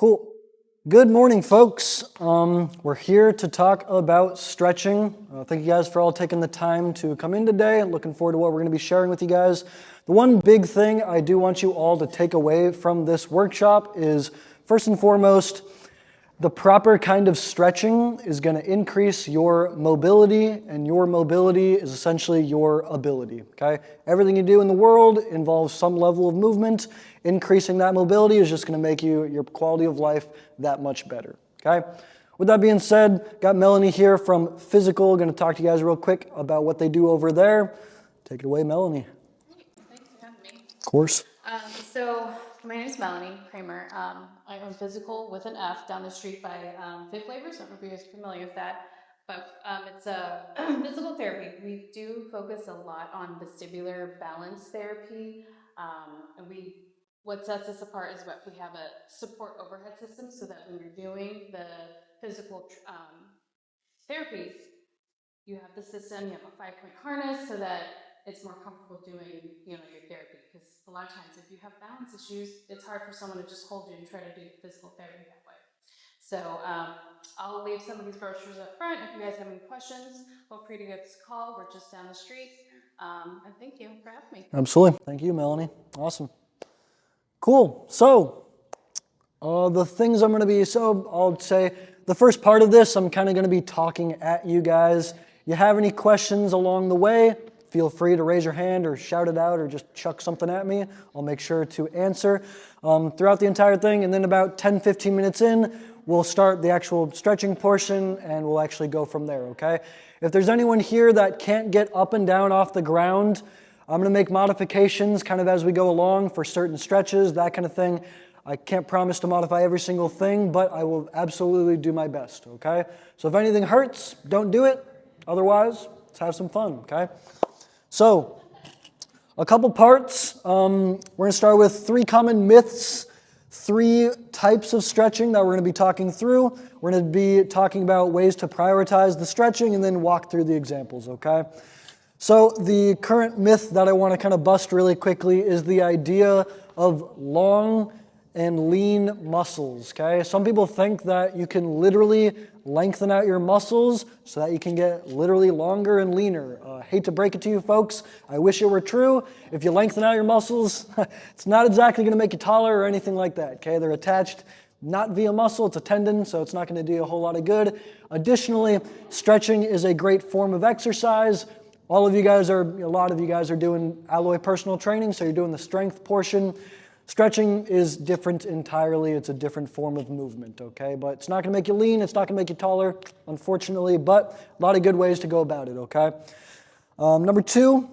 Cool. Good morning, folks. We're here to talk about stretching. Thank you guys for all taking the time to come in today. Looking forward to what we're going to be sharing with you guys. The one big thing I do want you all to take away from this workshop is, first and foremost, the proper kind of stretching is going to increase your mobility, and your mobility is essentially your ability, okay? Everything you do in the world involves some level of movement. Increasing that mobility is just going to make your quality of life that much better, okay? With that being said, got Melanie here from Physical, going to talk to you guys real quick about what they do over there. Take it away, Melanie. Thanks for having me. Of course. So my name is Melanie Kramer. I own Physical with an F down the street by Fifth Flavors. I don't know if you guys are familiar with that, but it's a physical therapy. We do focus a lot on vestibular balance therapy, and what sets us apart is that we have a support overhead system, so that when you're doing the physical therapy, you have the system, you have a 5-point harness so that it's more comfortable doing, your therapy. Because a lot of times if you have balance issues, it's hard for someone to just hold you and try to do physical therapy that way. So I'll leave some of these brochures up front. If you guys have any questions, feel free to give us a call. We're just down the street. And thank you for having me. Absolutely. Thank you, Melanie. Awesome. Cool. So, the things I'm going to be, I'll say the first part of this, I'm kind of going to be talking at you guys. You have any questions along the way, feel free to raise your hand or shout it out or just chuck something at me. I'll make sure to answer throughout the entire thing. And then about 10-15 minutes in, we'll start the actual stretching portion and we'll actually go from there, okay? If there's anyone here that can't get up and down off the ground, I'm going to make modifications kind of as we go along for certain stretches, that kind of thing. I can't promise to modify every single thing, but I will absolutely do my best, okay? So if anything hurts, don't do it. Otherwise, let's have some fun, okay? So, a couple parts. We're going to start with 3 common myths, 3 types of stretching that we're going to be talking through. We're going to be talking about ways to prioritize the stretching and then walk through the examples, okay? So the current myth that I want to kind of bust really quickly is the idea of long and lean muscles, okay? Some people think that you can literally lengthen out your muscles so that you can get literally longer and leaner. Hate to break it to you folks, I wish it were true. If you lengthen out your muscles, it's not exactly going to make you taller or anything like that, okay? They're attached not via muscle, it's a tendon, so it's not going to do you a whole lot of good. Additionally, stretching is a great form of exercise. A lot of you guys are doing alloy personal training, so you're doing the strength portion. Stretching is different entirely. It's a different form of movement, okay? But it's not going to make you lean. It's not going to make you taller, unfortunately, but a lot of good ways to go about it, okay? Number 2,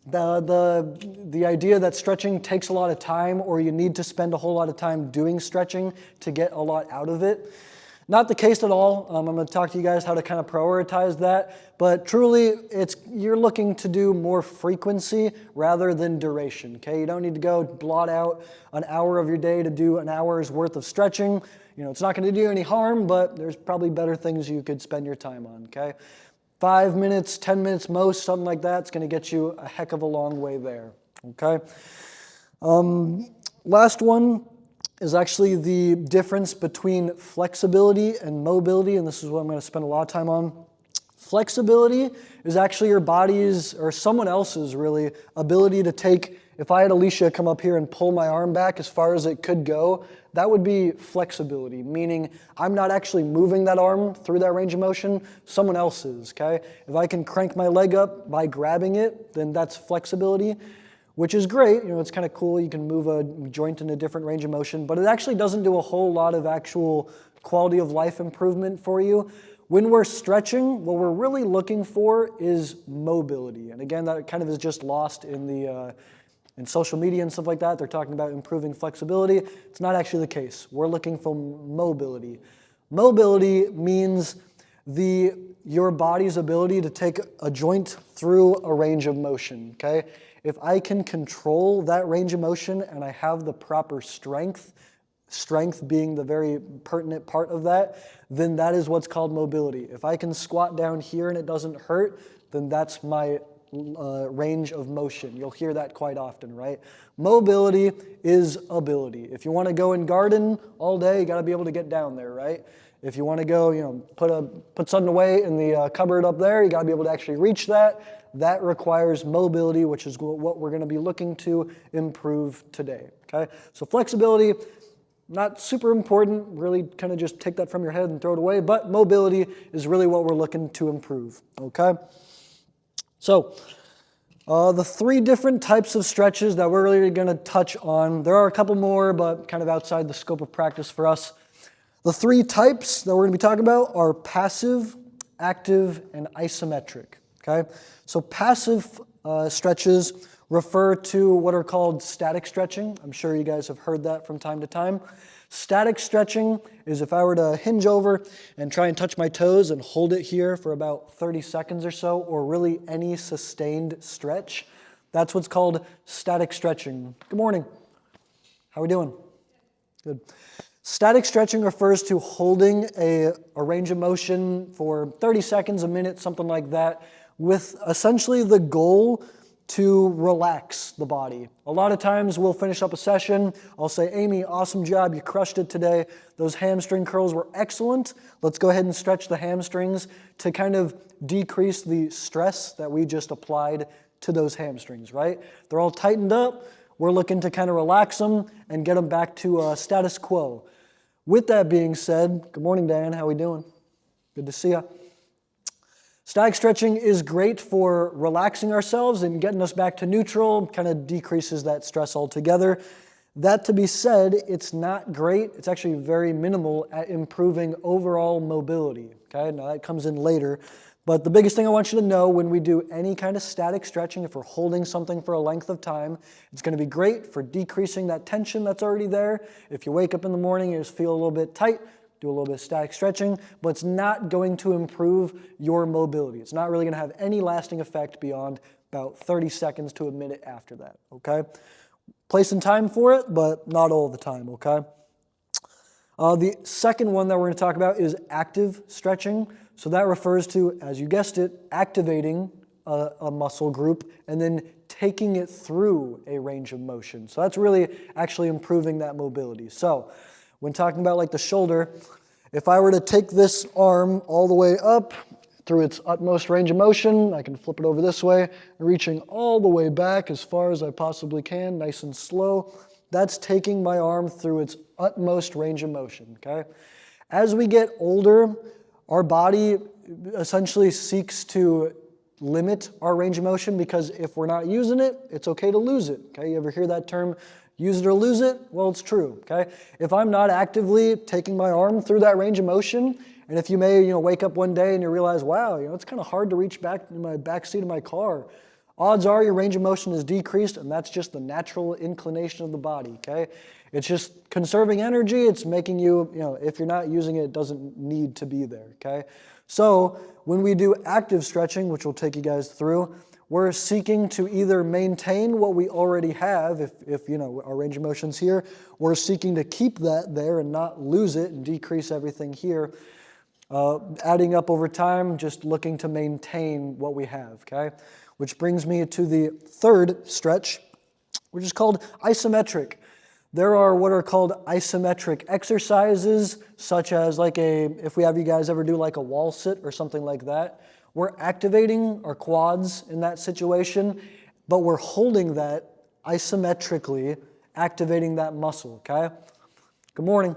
the idea that stretching takes a lot of time or you need to spend a whole lot of time doing stretching to get a lot out of it. Not the case at all. I'm going to talk to you guys how to kind of prioritize that, but truly you're looking to do more frequency rather than duration, okay? You don't need to go blot out an hour of your day to do an hour's worth of stretching. It's not going to do any harm, but there's probably better things you could spend your time on, okay? 5 minutes, 10 minutes most, something like that. It's going to get you a heck of a long way there, okay? Last one is actually the difference between flexibility and mobility, and this is what I'm going to spend a lot of time on. Flexibility is actually your body's, or someone else's really, ability to take, if I had Alicia come up here and pull my arm back as far as it could go, that would be flexibility, meaning I'm not actually moving that arm through that range of motion, someone else is, okay? If I can crank my leg up by grabbing it, then that's flexibility, which is great. It's kind of cool. You can move a joint in a different range of motion, but it actually doesn't do a whole lot of actual quality of life improvement for you. When we're stretching, what we're really looking for is mobility. And again, that kind of is just lost in social media and stuff like that. They're talking about improving flexibility. It's not actually the case. We're looking for mobility. Mobility means your body's ability to take a joint through a range of motion, okay? If I can control that range of motion and I have the proper strength being the very pertinent part of that, then that is what's called mobility. If I can squat down here and it doesn't hurt, then that's my range of motion. You'll hear that quite often, right? Mobility is ability. If you want to go and garden all day, you got to be able to get down there, right? If you want to go, put something away in the cupboard up there, you got to be able to actually reach that. That requires mobility, which is what we're going to be looking to improve today, okay? So flexibility, not super important, really kind of just take that from your head and throw it away, but mobility is really what we're looking to improve, okay? So the 3 different types of stretches that we're really going to touch on, there are a couple more, but kind of outside the scope of practice for us. The 3 types that we're going to be talking about are passive, active, and isometric, okay? So passive stretches refer to what are called static stretching. I'm sure you guys have heard that from time to time. Static stretching is if I were to hinge over and try and touch my toes and hold it here for about 30 seconds or so, or really any sustained stretch. That's what's called static stretching. Good morning. How are we doing? Good. Static stretching refers to holding a range of motion for 30 seconds, a minute, something like that, with essentially the goal to relax the body. A lot of times we'll finish up a session, I'll say, Amy, awesome job, you crushed it today. Those hamstring curls were excellent. Let's go ahead and stretch the hamstrings to kind of decrease the stress that we just applied to those hamstrings, right? They're all tightened up. We're looking to kind of relax them and get them back to status quo. With that being said, good morning, Dan, how we doing? Good to see you. Static stretching is great for relaxing ourselves and getting us back to neutral, kind of decreases that stress altogether. That to be said, it's not great. It's actually very minimal at improving overall mobility. Okay, now that comes in later. But the biggest thing I want you to know when we do any kind of static stretching, if we're holding something for a length of time, it's going to be great for decreasing that tension that's already there. If you wake up in the morning, you just feel a little bit tight, do a little bit of static stretching, but it's not going to improve your mobility. It's not really going to have any lasting effect beyond about 30 seconds to a minute after that, okay? Place and time for it, but not all the time, okay? The second one that we're going to talk about is active stretching. So that refers to, as you guessed it, activating a muscle group and then taking it through a range of motion. So that's really actually improving that mobility. So when talking about like the shoulder, if I were to take this arm all the way up through its utmost range of motion, I can flip it over this way, reaching all the way back as far as I possibly can, nice and slow. That's taking my arm through its utmost range of motion, okay? As we get older, our body essentially seeks to limit our range of motion because if we're not using it, it's okay to lose it, okay? You ever hear that term, use it or lose it? Well, it's true, okay? If I'm not actively taking my arm through that range of motion, and if you may, wake up one day and you realize, wow, it's kind of hard to reach back in my back seat of my car, odds are your range of motion is decreased, and that's just the natural inclination of the body, okay? It's just conserving energy. It's making you, if you're not using it, it doesn't need to be there, okay? So when we do active stretching, which we'll take you guys through, we're seeking to either maintain what we already have, if our range of motion's here, we're seeking to keep that there and not lose it and decrease everything here. Adding up over time, just looking to maintain what we have, okay? Which brings me to the third stretch, which is called isometric. There are what are called isometric exercises, such as if we have you guys ever do like a wall sit or something like that, we're activating our quads in that situation, but we're holding that isometrically, activating that muscle, okay? Good morning.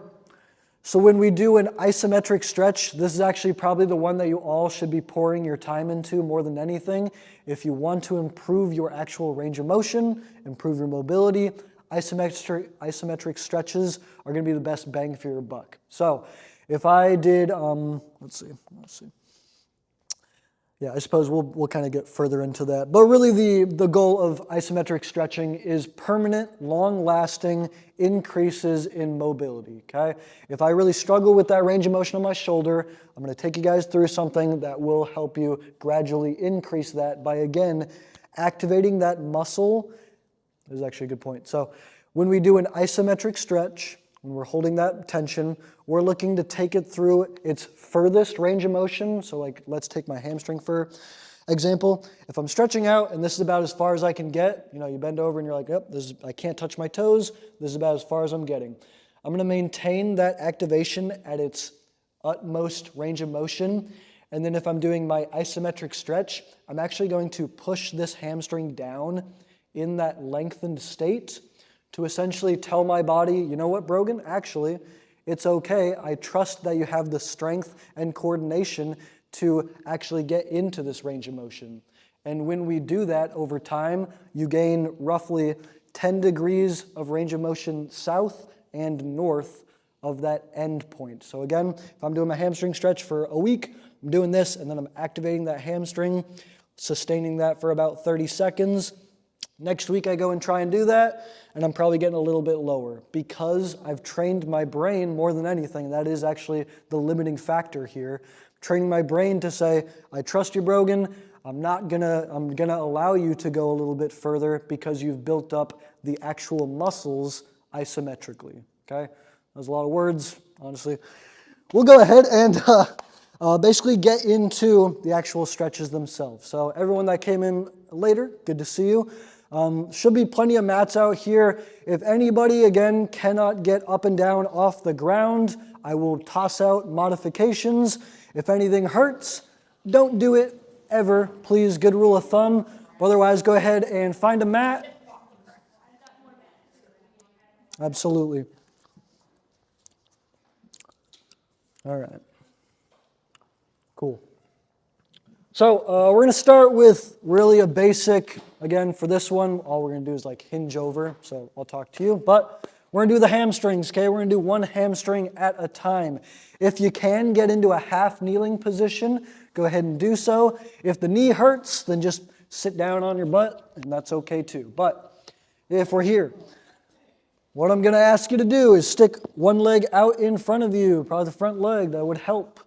So when we do an isometric stretch, this is actually probably the one that you all should be pouring your time into more than anything. If you want to improve your actual range of motion, improve your mobility, isometric stretches are going to be the best bang for your buck. So if I did, let's see. Yeah, I suppose we'll kind of get further into that. But really the goal of isometric stretching is permanent, long-lasting increases in mobility, okay? If I really struggle with that range of motion on my shoulder, I'm going to take you guys through something that will help you gradually increase that by, again, activating that muscle. This is actually a good point. So when we do an isometric stretch, when we're holding that tension, we're looking to take it through its furthest range of motion. So let's take my hamstring Example, if I'm stretching out and this is about as far as I can get, you bend over and you're like, yep, I can't touch my toes. This is about as far as I'm getting. I'm going to maintain that activation at its utmost range of motion. And then if I'm doing my isometric stretch, I'm actually going to push this hamstring down in that lengthened state to essentially tell my body, you know what, Brogan, actually, it's okay. I trust that you have the strength and coordination to actually get into this range of motion. And when we do that over time, you gain roughly 10 degrees of range of motion south and north of that end point. So again, if I'm doing my hamstring stretch for a week, I'm doing this, and then I'm activating that hamstring, sustaining that for about 30 seconds. Next week I go and try and do that, and I'm probably getting a little bit lower because I've trained my brain more than anything. That is actually the limiting factor here. Training my brain to say, I trust you, Brogan. I'm gonna allow you to go a little bit further because you've built up the actual muscles isometrically. Okay? That was a lot of words, honestly. We'll go ahead and basically get into the actual stretches themselves. So everyone that came in later, good to see you. Should be plenty of mats out here. If anybody, again, cannot get up and down off the ground, I will toss out modifications. If anything hurts, don't do it ever. Please, good rule of thumb. Otherwise, go ahead and find a mat. Absolutely. All right. Cool. So we're going to start with really a basic, again, for this one, all we're going to do is like hinge over, so I'll talk to you. But we're going to do the hamstrings, okay? We're going to do one hamstring at a time. If you can get into a half kneeling position, go ahead and do so. If the knee hurts, then just sit down on your butt, and that's okay too. But if we're here, what I'm going to ask you to do is stick one leg out in front of you, probably the front leg, that would help.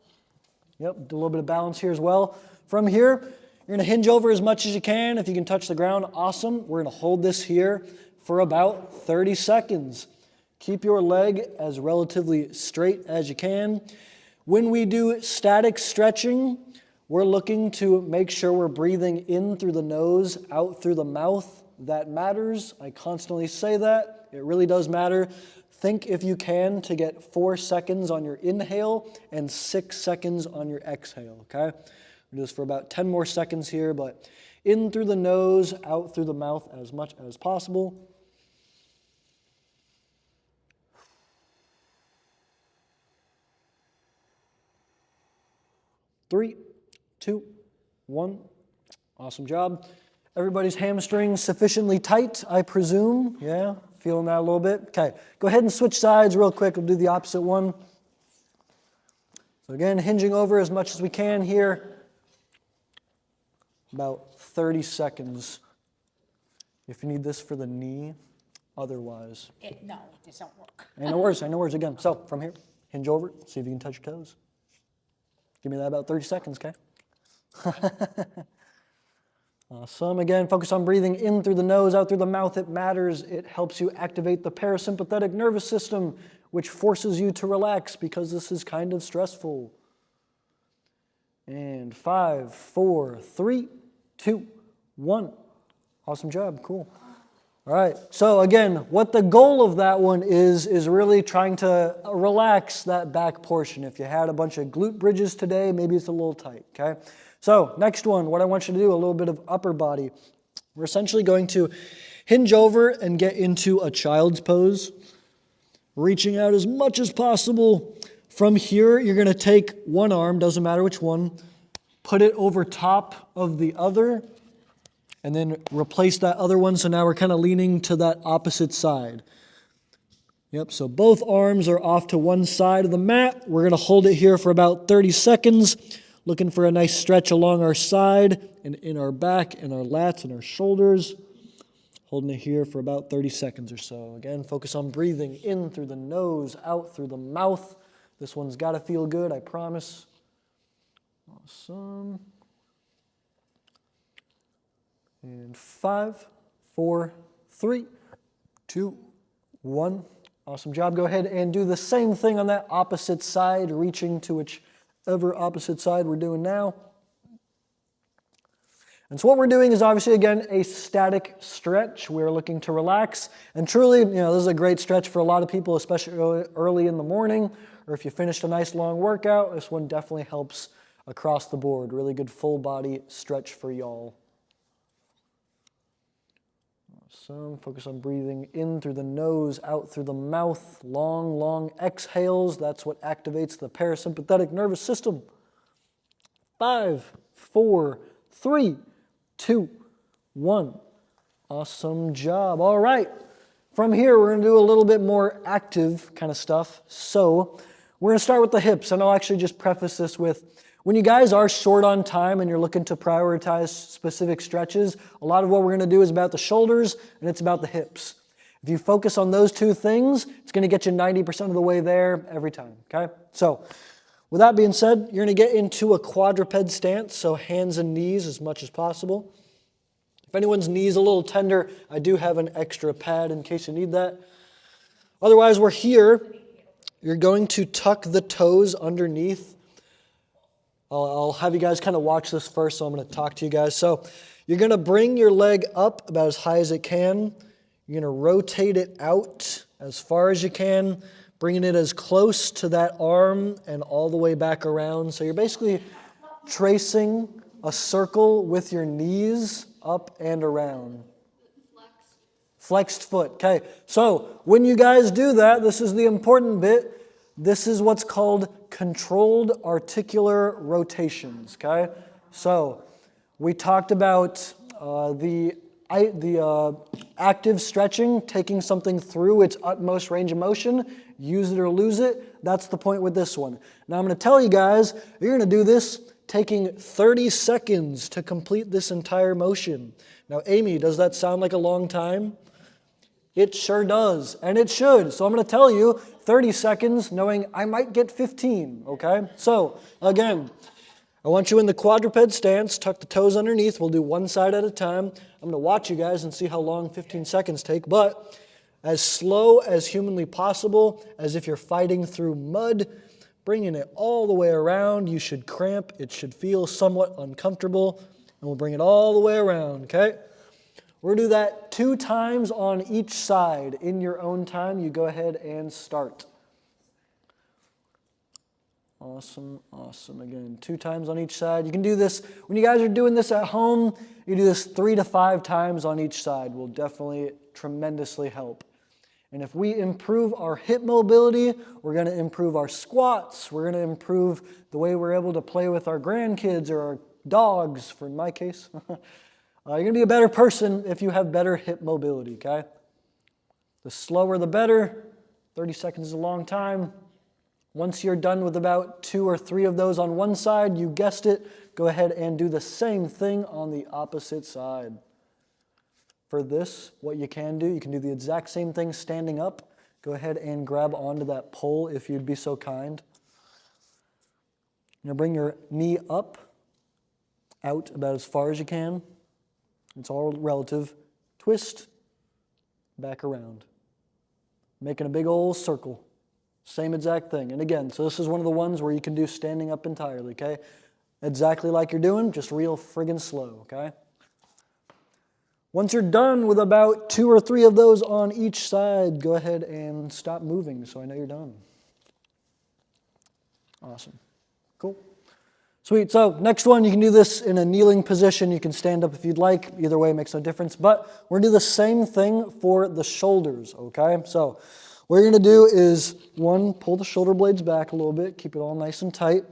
Yep, do a little bit of balance here as well. From here, you're going to hinge over as much as you can. If you can touch the ground, awesome. We're going to hold this here for about 30 seconds. Keep your leg as relatively straight as you can. When we do static stretching, we're looking to make sure we're breathing in through the nose, out through the mouth. That matters. I constantly say that. It really does matter. Think, if you can, to get 4 seconds on your inhale and 6 seconds on your exhale, okay? We'll do this for about 10 more seconds here, but in through the nose, out through the mouth as much as possible. 3, 2, 1. Awesome job. Everybody's hamstrings sufficiently tight, I presume. Yeah, feeling that a little bit. Okay, go ahead and switch sides real quick. We'll do the opposite one. So again, hinging over as much as we can here. About 30 seconds. If you need this for the knee, otherwise. No, it doesn't work. And no worries again. So from here, hinge over, see if you can touch your toes. Give me that about 30 seconds, okay? Awesome. Again, focus on breathing in through the nose, out through the mouth. It matters. It helps you activate the parasympathetic nervous system, which forces you to relax because this is kind of stressful. And 5, 4, 3, 2, 1. Awesome job. Cool. All right. So again, what the goal of that one is really trying to relax that back portion. If you had a bunch of glute bridges today, maybe it's a little tight, okay? So next one, what I want you to do, a little bit of upper body. We're essentially going to hinge over and get into a child's pose, reaching out as much as possible. From here, you're going to take one arm, doesn't matter which one, put it over top of the other, and then replace that other one. So now we're kind of leaning to that opposite side. Yep, so both arms are off to one side of the mat. We're going to hold it here for about 30 seconds, looking for a nice stretch along our side and in our back and our lats and our shoulders. Holding it here for about 30 seconds or so. Again, focus on breathing in through the nose, out through the mouth. This one's got to feel good, I promise. Awesome. And 5, 4, 3, 2, 1. Awesome job. Go ahead and do the same thing on that opposite side, reaching to whichever opposite side we're doing now. And so what we're doing is obviously, again, a static stretch. We're looking to relax. And truly, this is a great stretch for a lot of people, especially early in the morning, or if you finished a nice long workout. This one definitely helps across the board. Really good full body stretch for y'all. So focus on breathing in through the nose, out through the mouth. Long, long exhales. That's what activates the parasympathetic nervous system. 5, 4, 3, 2, 1. Awesome job. All right. From here, we're going to do a little bit more active kind of stuff. So we're going to start with the hips. And I'll actually just preface this with, when you guys are short on time and you're looking to prioritize specific stretches, a lot of what we're going to do is about the shoulders and it's about the hips. If you focus on those two things, it's going to get you 90% of the way there every time, okay? So with that being said, you're going to get into a quadruped stance, so hands and knees as much as possible. If anyone's knee's a little tender, I do have an extra pad in case you need that. Otherwise, we're here. You're going to tuck the toes underneath. I'll have you guys kind of watch this first, so I'm going to talk to you guys. So you're going to bring your leg up about as high as it can. You're going to rotate it out as far as you can, bringing it as close to that arm and all the way back around. So you're basically tracing a circle with your knees up and around. Flexed foot. Okay, so when you guys do that, this is the important bit. This is what's called controlled articular rotations, okay? So we talked about the active stretching, taking something through its utmost range of motion, use it or lose it. That's the point with this one. Now I'm going to tell you guys, you're going to do this taking 30 seconds to complete this entire motion. Now, Amy, does that sound like a long time? It sure does, and it should. So I'm going to tell you 30 seconds, knowing I might get 15, okay? So, again, I want you in the quadruped stance, tuck the toes underneath. We'll do one side at a time. I'm going to watch you guys and see how long 15 seconds take, but as slow as humanly possible, as if you're fighting through mud, bringing it all the way around. You should cramp. It should feel somewhat uncomfortable, and we'll bring it all the way around, okay? We're going to do that 2 times on each side. In your own time, you go ahead and start. Awesome, awesome. Again, 2 times on each side. You can do this, when you guys are doing this at home, you do this 3 to 5 times on each side. Will definitely tremendously help. And if we improve our hip mobility, we're going to improve our squats. We're going to improve the way we're able to play with our grandkids or our dogs, for my case. You're going to be a better person if you have better hip mobility, okay? The slower the better. 30 seconds is a long time. Once you're done with about 2 or 3 of those on one side, you guessed it, go ahead and do the same thing on the opposite side. For this, what you can do the exact same thing standing up. Go ahead and grab onto that pole if you'd be so kind. You're going to bring your knee up, out about as far as you can. It's all relative. Twist, back around. Making a big old circle. Same exact thing. And again, so this is one of the ones where you can do standing up entirely, okay? Exactly like you're doing, just real friggin' slow, okay? Once you're done with about 2 or 3 of those on each side, go ahead and stop moving so I know you're done. Awesome. Cool. Sweet. So next one, you can do this in a kneeling position. You can stand up if you'd like. Either way, it makes no difference. But we're going to do the same thing for the shoulders, okay? So what you're going to do is, 1, pull the shoulder blades back a little bit. Keep it all nice and tight.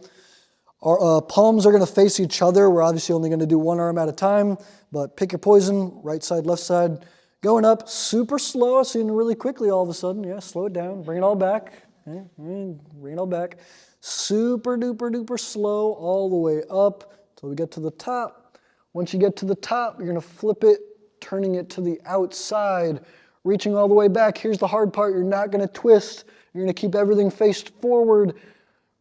Our palms are going to face each other. We're obviously only going to do one arm at a time. But pick your poison, right side, left side. Going up super slow, seeing really quickly all of a sudden. Yeah, slow it down. Bring it all back. Okay? Bring it all back. Super duper duper slow all the way up until we get to the top. Once you get to the top, you're going to flip it, turning it to the outside, reaching all the way back. Here's the hard part. You're not going to twist. You're going to keep everything faced forward,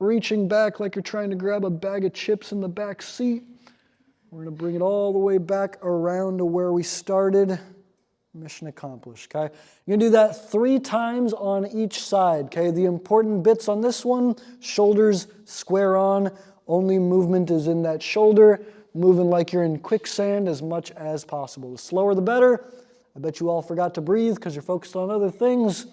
reaching back like you're trying to grab a bag of chips in the back seat. We're going to bring it all the way back around to where we started. Mission accomplished, okay? You're going to do that 3 times on each side, okay? The important bits on this one, shoulders square on. Only movement is in that shoulder. moving like you're in quicksand as much as possible. The slower the better. I bet you all forgot to breathe because you're focused on other things.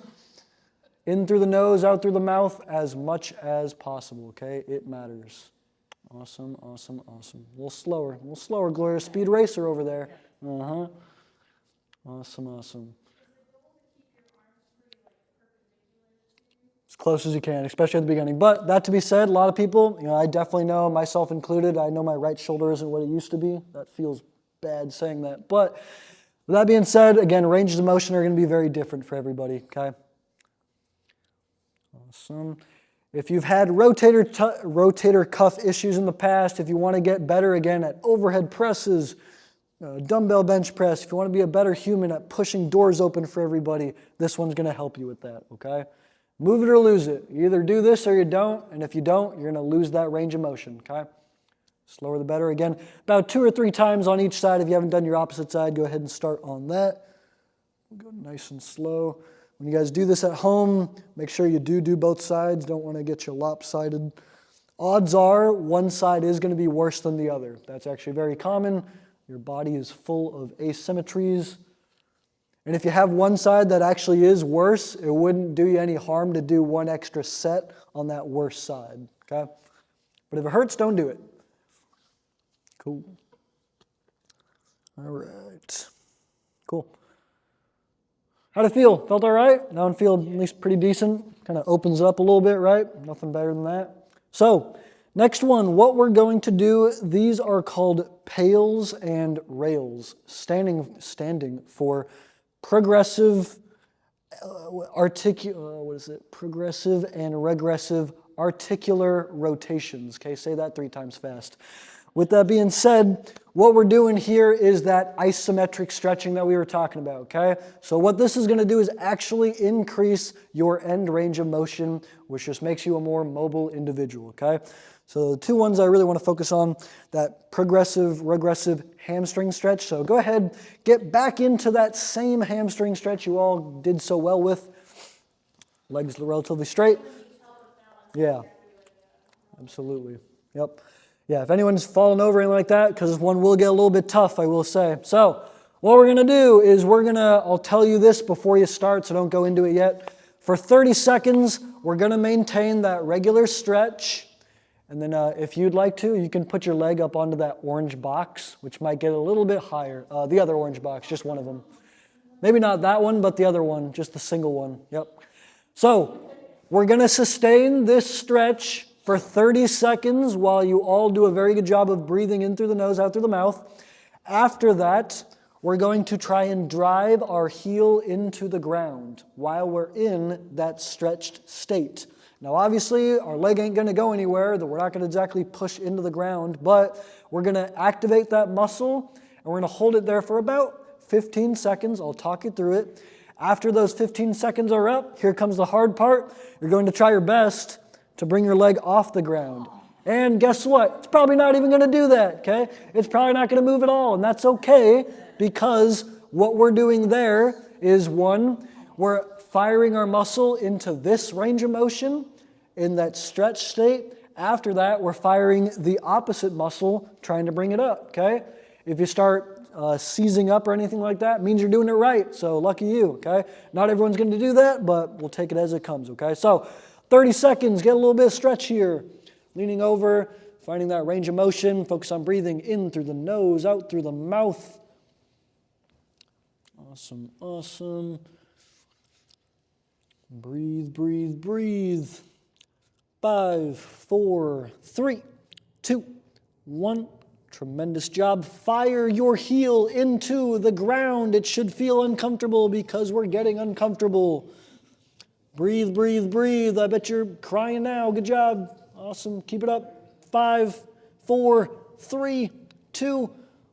In through the nose, out through the mouth, as much as possible, okay? It matters. Awesome, awesome, awesome. A little slower, Gloria. Speed racer over there. Uh-huh. Awesome, awesome. As close as you can, especially at the beginning. But that to be said, a lot of people, I definitely know, myself included, I know my right shoulder isn't what it used to be. That feels bad saying that. But with that being said, again, ranges of motion are going to be very different for everybody, okay? Awesome. If you've had rotator cuff issues in the past, if you want to get better again at overhead presses, dumbbell bench press, if you want to be a better human at pushing doors open for everybody, this one's going to help you with that, okay? Move it or lose it. You either do this or you don't, and if you don't, you're going to lose that range of motion, okay? Slower the better. Again, about 2 or 3 times on each side. If you haven't done your opposite side, go ahead and start on that. We'll go nice and slow. When you guys do this at home, make sure you do both sides. Don't want to get you lopsided. Odds are one side is going to be worse than the other. That's actually very common. Your body is full of asymmetries. And if you have one side that actually is worse, it wouldn't do you any harm to do one extra set on that worse side, okay? But if it hurts, don't do it. Cool. All right. Cool. How'd it feel? Felt all right? Now I feel at least pretty decent. Kind of opens it up a little bit, right? Nothing better than that. So, next one, what we're going to do, these are called pails and rails, standing for progressive progressive and regressive articular rotations. Okay, say that 3 times fast. With that being said, what we're doing here is that isometric stretching that we were talking about, okay? So what this is going to do is actually increase your end range of motion, which just makes you a more mobile individual, okay? So the 2 ones I really want to focus on, that progressive, regressive hamstring stretch. So go ahead, get back into that same hamstring stretch you all did so well with. Legs relatively straight. Yeah, absolutely. Yep. Yeah, if anyone's fallen over anything like that, because this one will get a little bit tough, I will say. So what we're going to do is I'll tell you this before you start, so don't go into it yet. For 30 seconds, we're going to maintain that regular stretch. And then if you'd like to, you can put your leg up onto that orange box, which might get a little bit higher. The other orange box, just one of them. Maybe not that one, but the other one, just the single one. Yep. So we're going to sustain this stretch for 30 seconds while you all do a very good job of breathing in through the nose, out through the mouth. After that, we're going to try and drive our heel into the ground while we're in that stretched state. Now, obviously, our leg ain't going to go anywhere. We're not going to exactly push into the ground, but we're going to activate that muscle, and we're going to hold it there for about 15 seconds. I'll talk you through it. After those 15 seconds are up, here comes the hard part. You're going to try your best to bring your leg off the ground. And guess what? It's probably not even going to do that, okay? It's probably not going to move at all, and that's okay, because what we're doing there is, 1, we're firing our muscle into this range of motion in that stretch state. After that, we're firing the opposite muscle, trying to bring it up, okay? If you start seizing up or anything like that, it means you're doing it right, so lucky you, okay? Not everyone's going to do that, but we'll take it as it comes, okay? So 30 seconds, get a little bit of stretch here. Leaning over, finding that range of motion, focus on breathing in through the nose, out through the mouth. Awesome, awesome. Breathe, breathe, breathe. 5, 4, 3, 2, 1. Tremendous job. Fire your heel into the ground. It should feel uncomfortable because we're getting uncomfortable. Breathe, breathe, breathe. I bet you're crying now. Good job. Awesome. Keep it up. 5, 4, 3, 2,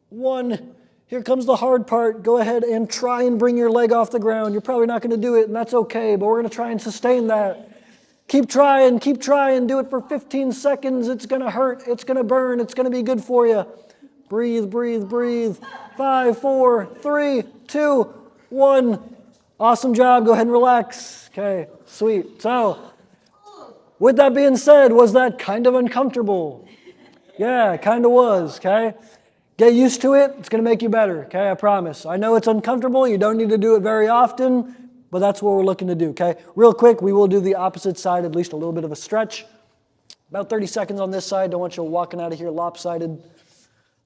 1. Here comes the hard part. Go ahead and try and bring your leg off the ground. You're probably not going to do it, and that's okay, but we're going to try and sustain that. Keep trying, do it for 15 seconds. It's going to hurt, it's going to burn, it's going to be good for you. Breathe, breathe, breathe. 5, 4, 3, 2, 1. Awesome job, go ahead and relax. Okay, sweet. So, with that being said, was that kind of uncomfortable? Yeah, it kind of was, okay? Get used to it. It's going to make you better, okay? I promise. I know it's uncomfortable. You don't need to do it very often, but that's what we're looking to do, okay? Real quick, we will do the opposite side, at least a little bit of a stretch. About 30 seconds on this side. Don't want you walking out of here lopsided.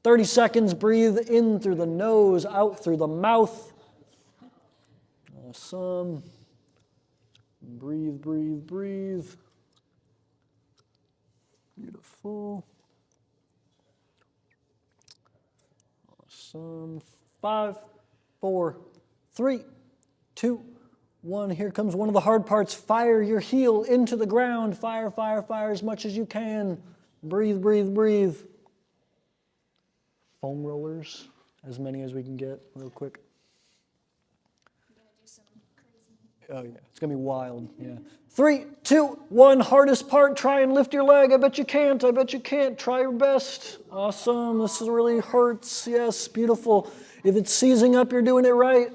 30 seconds. Breathe in through the nose, out through the mouth. Awesome. Breathe, breathe, breathe. Beautiful. Awesome. 5, 4, 3, 2, 1. Here comes one of the hard parts. Fire your heel into the ground. Fire, fire, fire as much as you can. Breathe, breathe, breathe. Foam rollers, as many as we can get real quick. Oh, yeah. It's going to be wild. Yeah. 3, 2, 1. Hardest part. Try and lift your leg. I bet you can't. I bet you can't. Try your best. Awesome. This really hurts. Yes. Beautiful. If it's seizing up, you're doing it right.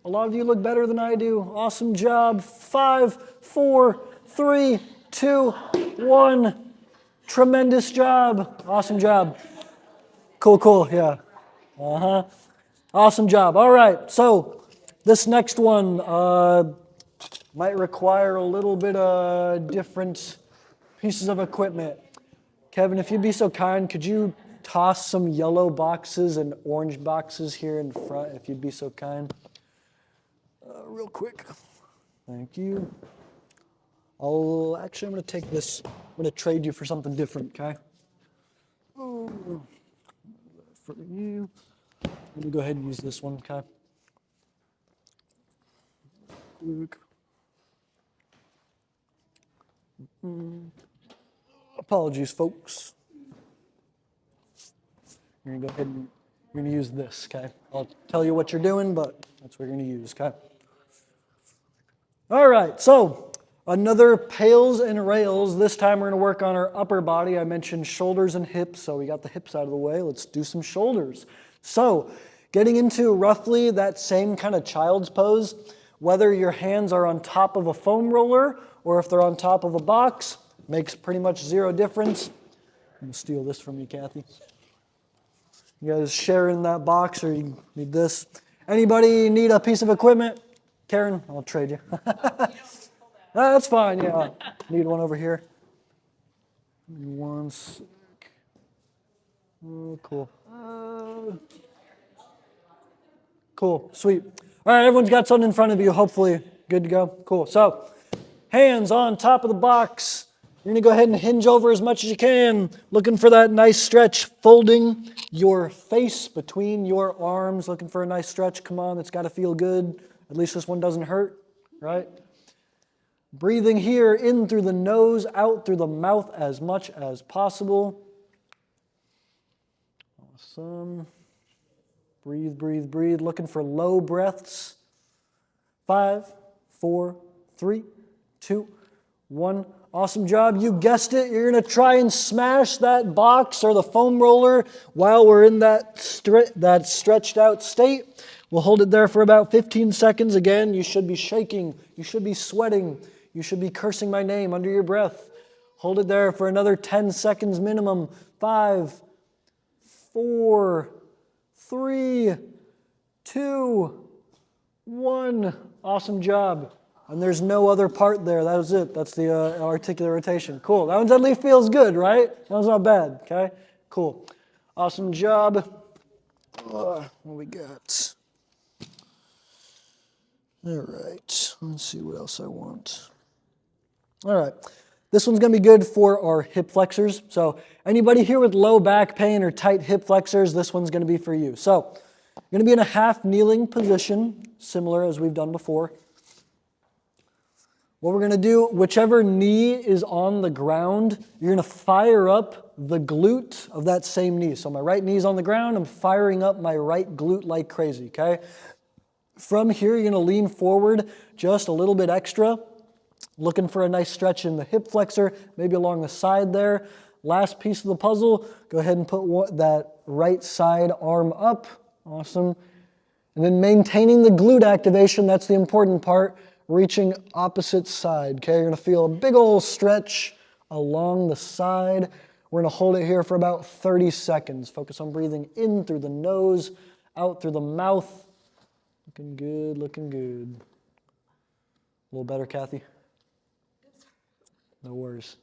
A lot of you look better than I do. Awesome job. 5, 4, 3, 2, 1. Tremendous job. Awesome job. Cool, cool. Yeah. Awesome job. All right. So this next one might require a little bit of different pieces of equipment. Kevin, if you'd be so kind, could you toss some yellow boxes and orange boxes here in front, if you'd be so kind? Real quick. Thank you. I'm going to take this. I'm going to trade you for something different, okay? For you. Let me go ahead and use this one, okay? Quick. Apologies, folks. You're going to go ahead and you're going to use this, okay? I'll tell you what you're doing, but that's what you're going to use, okay? All right, so another pails and rails. This time we're going to work on our upper body. I mentioned shoulders and hips, so we got the hips out of the way. Let's do some shoulders. So getting into roughly that same kind of child's pose, whether your hands are on top of a foam roller or if they're on top of a box, makes pretty much zero difference. I'm going to steal this from you, Kathy. You guys share in that box or you need this. Anybody need a piece of equipment? Karen, I'll trade you. That's fine, yeah. Need one over here. One sec. Oh, cool. Cool, sweet. All right, everyone's got something in front of you, hopefully. Good to go? Cool. So, hands on top of the box. You're going to go ahead and hinge over as much as you can, looking for that nice stretch, folding your face between your arms, looking for a nice stretch. Come on, it's got to feel good. At least this one doesn't hurt, right? Breathing here in through the nose, out through the mouth as much as possible. Awesome. Breathe, breathe, breathe. Looking for low breaths. 5, 4, 3, 2, 1. Awesome job. You guessed it. You're going to try and smash that box or the foam roller while we're in that stretched out state. We'll hold it there for about 15 seconds. Again, you should be shaking. You should be sweating. You should be cursing my name under your breath. Hold it there for another 10 seconds minimum. 5, 4, 3, 2, 1. Awesome job. And there's no other part there. That was it. That's the articular rotation. Cool. That one at least feels good, right? That was not bad. Okay? Cool. Awesome job. What we got? All right. Let's see what else I want. All right. This one's going to be good for our hip flexors. So anybody here with low back pain or tight hip flexors, this one's going to be for you. So you're going to be in a half kneeling position, similar as we've done before. What we're going to do, whichever knee is on the ground, you're going to fire up the glute of that same knee. So my right knee's on the ground, I'm firing up my right glute like crazy, okay? From here, you're going to lean forward just a little bit extra, looking for a nice stretch in the hip flexor, maybe along the side there. Last piece of the puzzle, go ahead and put that right side arm up. Awesome. And then maintaining the glute activation, that's the important part. Reaching opposite side, okay? You're going to feel a big old stretch along the side. We're going to hold it here for about 30 seconds. Focus on breathing in through the nose, out through the mouth. Looking good, looking good. A little better, Kathy? No worries.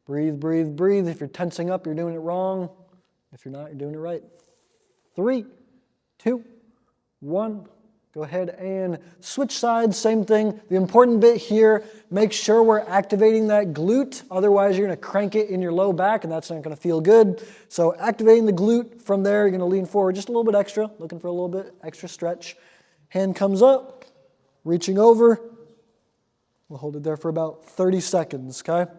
Breathe, breathe, breathe. If you're tensing up, you're doing it wrong. If you're not, you're doing it right. 3, 2, 1. Go ahead and switch sides, same thing. The important bit here, make sure we're activating that glute. Otherwise, you're going to crank it in your low back, and that's not going to feel good. So activating the glute, from there, you're going to lean forward just a little bit extra, looking for a little bit extra stretch. Hand comes up, reaching over. We'll hold it there for about 30 seconds, okay?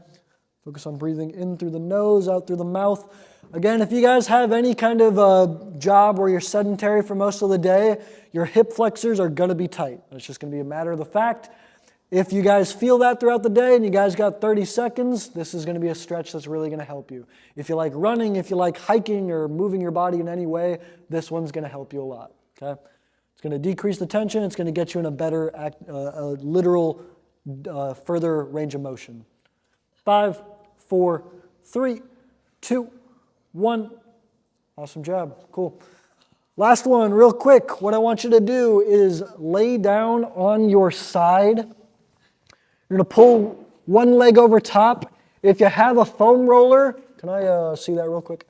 Focus on breathing in through the nose, out through the mouth. Again, if you guys have any kind of job where you're sedentary for most of the day, your hip flexors are going to be tight. It's just going to be a matter of the fact. If you guys feel that throughout the day and you guys got 30 seconds, this is going to be a stretch that's really going to help you. If you like running, if you like hiking or moving your body in any way, this one's going to help you a lot, okay? It's going to decrease the tension. It's going to get you in a better, literal, further range of motion. 5, 4, 3, 2, 1. Awesome job. Cool. Last one, real quick. What I want you to do is lay down on your side. You're going to pull one leg over top. If you have a foam roller, can I see that real quick?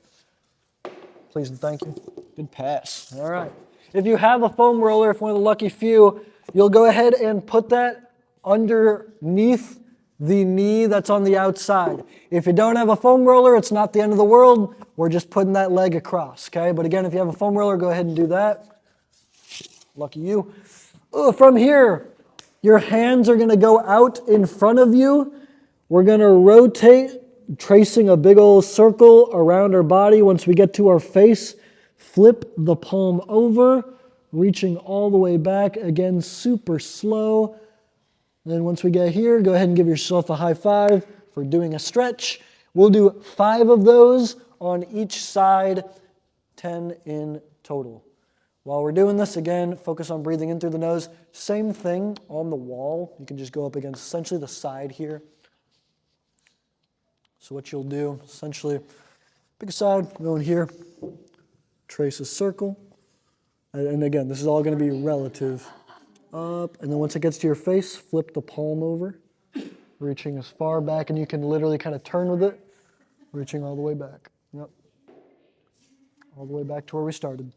Please and thank you. Good pass. All right. If you have a foam roller, if one of the lucky few, you'll go ahead and put that underneath the knee that's on the outside. If you don't have a foam roller, it's not the end of the world. We're just putting that leg across, okay? But again, if you have a foam roller, go ahead and do that. Lucky you. From here, your hands are going to go out in front of you. We're going to rotate, tracing a big old circle around our body. Once we get to our face, flip the palm over, reaching all the way back. Again, super slow. Then once we get here, go ahead and give yourself a high five for doing a stretch. We'll do 5 of those on each side, 10 in total. While we're doing this, again, focus on breathing in through the nose. Same thing on the wall. You can just go up against essentially the side here. So what you'll do, essentially, pick a side, go in here, trace a circle. And again, this is all going to be relative. Up, and then once it gets to your face, flip the palm over, reaching as far back, and you can literally kind of turn with it, reaching all the way back. Yep. All the way back to where we started.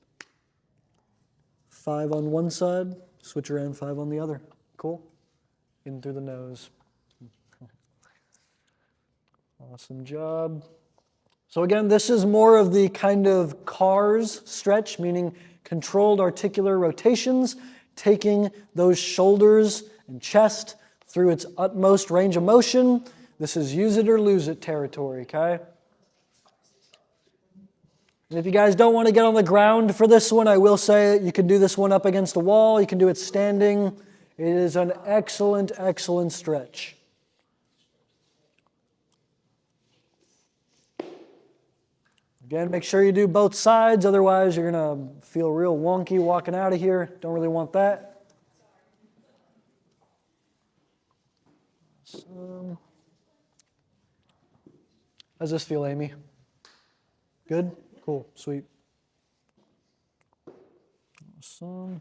5 on one side, switch around, 5 on the other. Cool? In through the nose. Awesome job. So again, this is more of the kind of CARS stretch, meaning controlled articular rotations, taking those shoulders and chest through its utmost range of motion. This is use it or lose it territory, okay? And if you guys don't want to get on the ground for this one, I will say you can do this one up against a wall. You can do it standing. It is an excellent, excellent stretch. Again, make sure you do both sides, otherwise you're going to feel real wonky walking out of here. Don't really want that. So, how's this feel, Amy? Good? Cool, sweet. Awesome.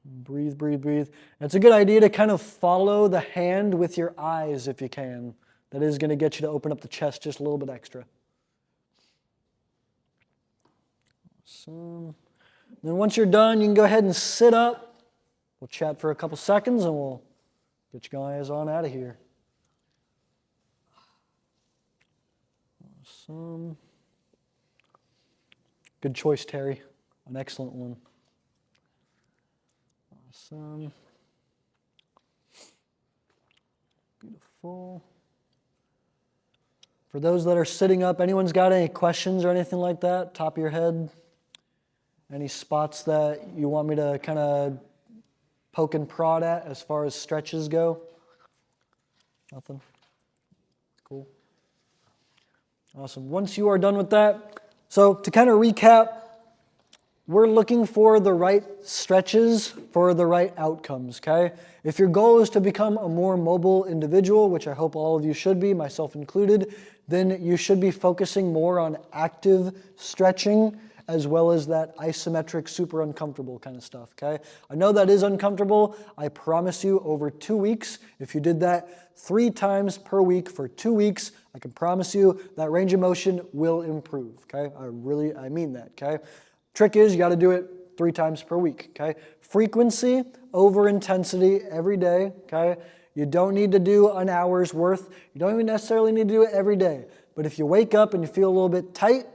Breathe, breathe, breathe. And it's a good idea to kind of follow the hand with your eyes if you can. That is going to get you to open up the chest just a little bit extra. Awesome. Then once you're done, you can go ahead and sit up. We'll chat for a couple seconds and we'll get you guys on out of here. Awesome. Good choice, Terry. An excellent one. Awesome. Beautiful. For those that are sitting up, anyone's got any questions or anything like that? Top of your head? Any spots that you want me to kind of poke and prod at as far as stretches go? Nothing? Cool. Awesome. Once you are done with that, so to kind of recap, we're looking for the right stretches for the right outcomes, okay? If your goal is to become a more mobile individual, which I hope all of you should be, myself included, then you should be focusing more on active stretching as well as that isometric, super uncomfortable kind of stuff, okay? I know that is uncomfortable. I promise you over 2 weeks, if you did that 3 times per week for 2 weeks, I can promise you that range of motion will improve, okay? I mean that, okay? Trick is you got to do it 3 times per week, okay? Frequency over intensity every day, okay? You don't need to do an hour's worth. You don't even necessarily need to do it every day. But if you wake up and you feel a little bit tight,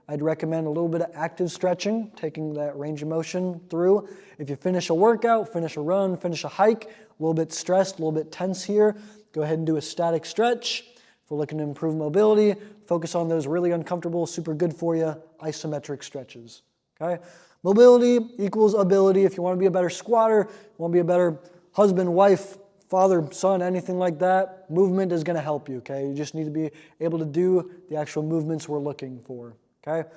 I'd recommend a little bit of active stretching, taking that range of motion through. If you finish a workout, finish a run, finish a hike, a little bit stressed, a little bit tense here, go ahead and do a static stretch. If we're looking to improve mobility, focus on those really uncomfortable, super good for you, isometric stretches. Okay? Mobility equals ability. If you want to be a better squatter, you want to be a better husband, wife, father, son, anything like that, movement is going to help you, okay? You just need to be able to do the actual movements we're looking for, okay?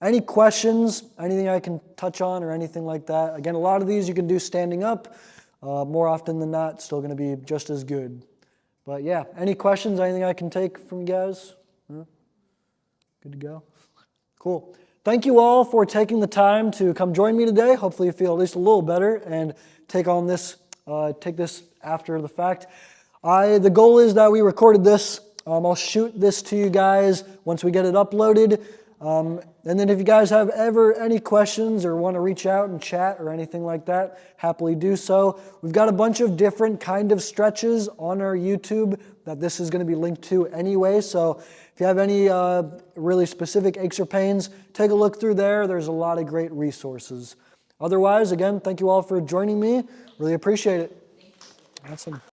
Any questions, anything I can touch on or anything like that? Again, a lot of these you can do standing up. More often than not, still going to be just as good. But yeah, any questions, anything I can take from you guys? Good to go? Cool. Thank you all for taking the time to come join me today. Hopefully you feel at least a little better and take this after the fact. The goal is that we recorded this. I'll shoot this to you guys once we get it uploaded. And then if you guys have ever any questions or want to reach out and chat or anything like that, happily do so. We've got a bunch of different kind of stretches on our YouTube that this is going to be linked to anyway. So if you have any really specific aches or pains, take a look through there. There's a lot of great resources. Otherwise, again, thank you all for joining me. Really appreciate it. Awesome.